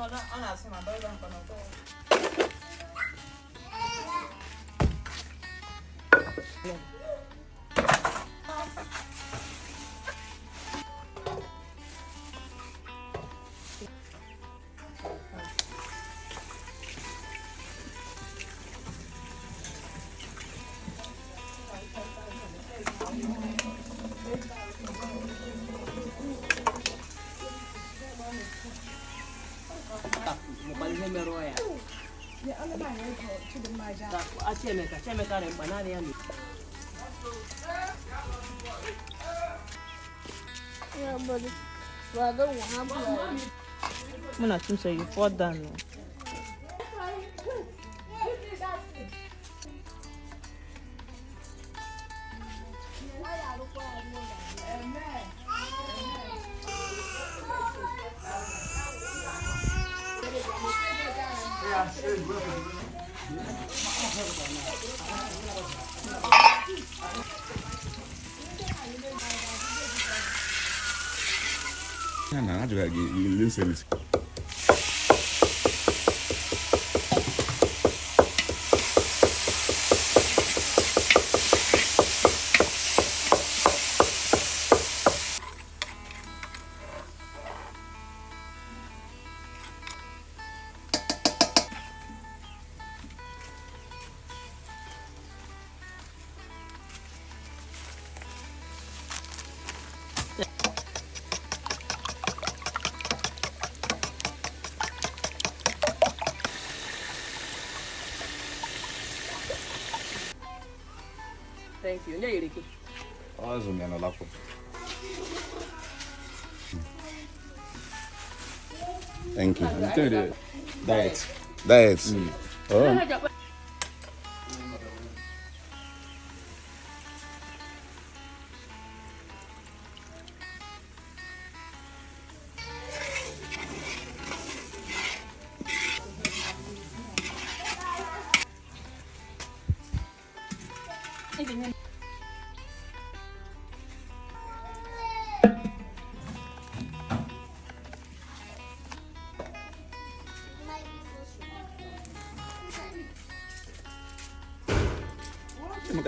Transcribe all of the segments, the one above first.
Yeah, but I don't want to. I'm not too sure you fall down. Nah, juga gini service. Thank you. Oh, zoom in a laptop. Thank you. Diet. Oh.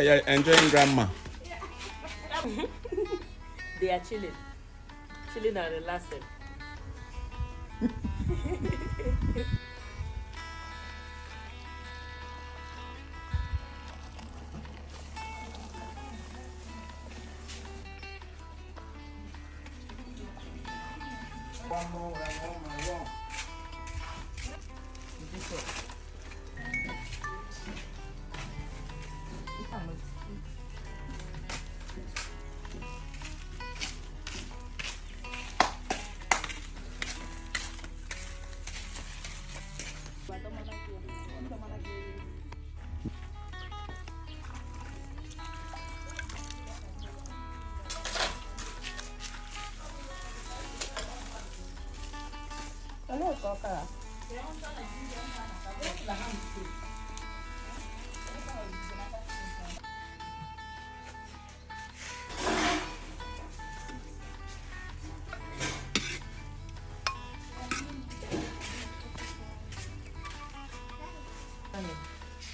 You're enjoying grandma. They are chilling and relaxing.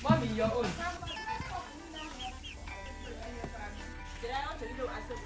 Mommy, your own. Did I answer you? I said,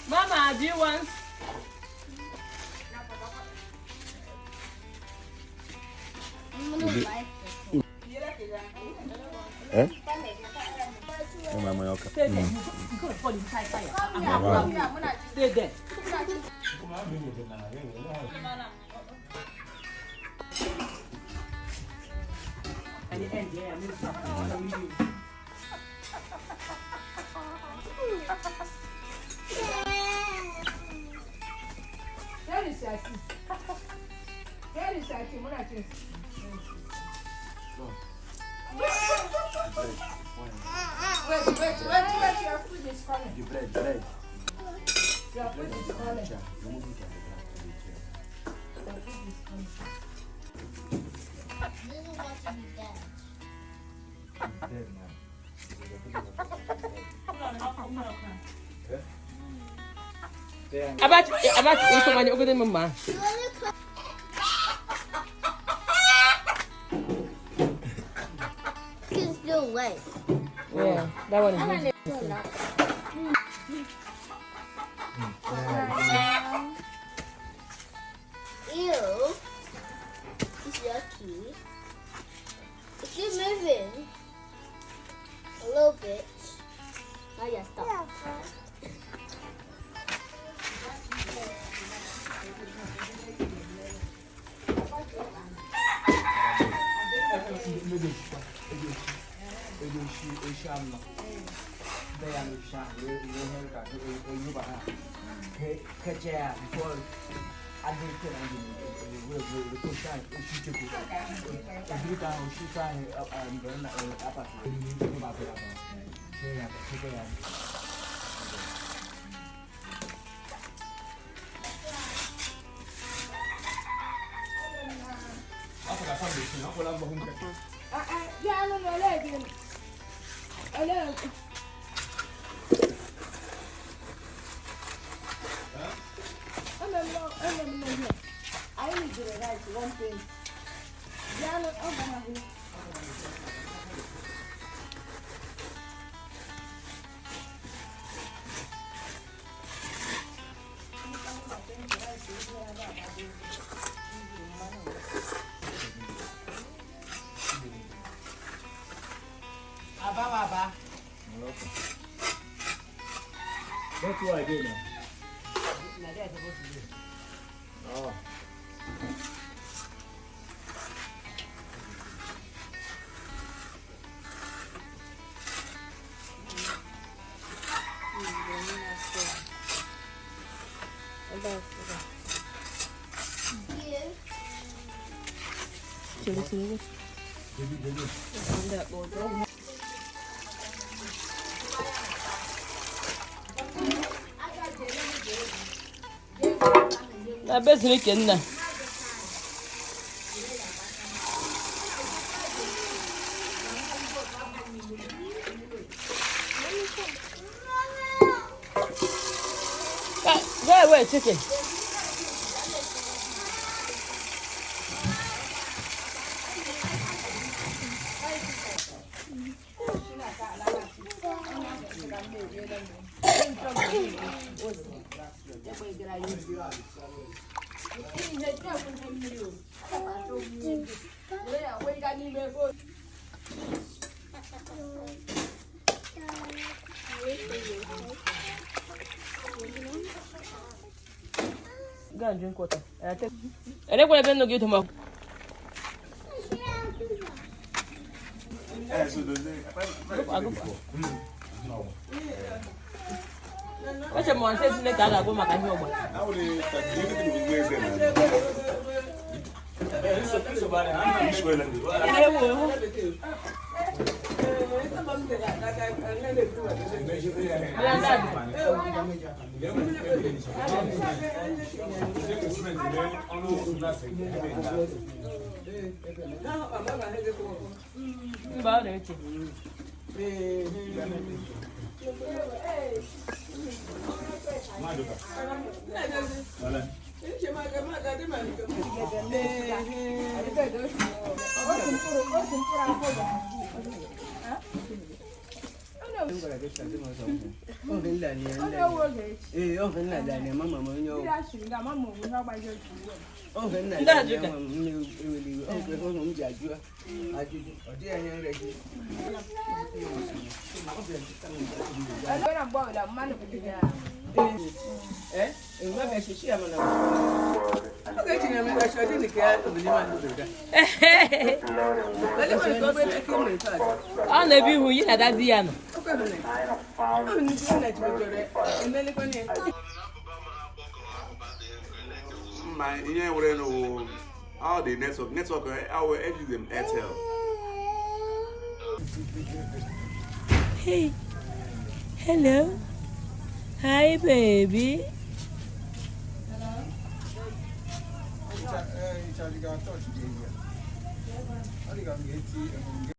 Mama, do you want? Eh? Oh, my Mallorca. Stay there. At the end, yeah, Wait, your food is coming. The bread. Your food is coming. About you come over the mama. Kids do wait. Yeah, that one is Ew. It's yucky. If you're moving a little bit, now you stop. I need to write one thing. Baba. That's what I did now. Oh. I bet you can. Go away, chicken. Go and drink water. I don't want to no give tomorrow. What's your mom says in the car? I go back and go back. All the network, I will use them Airtel. Hey. Hello. Hi, baby.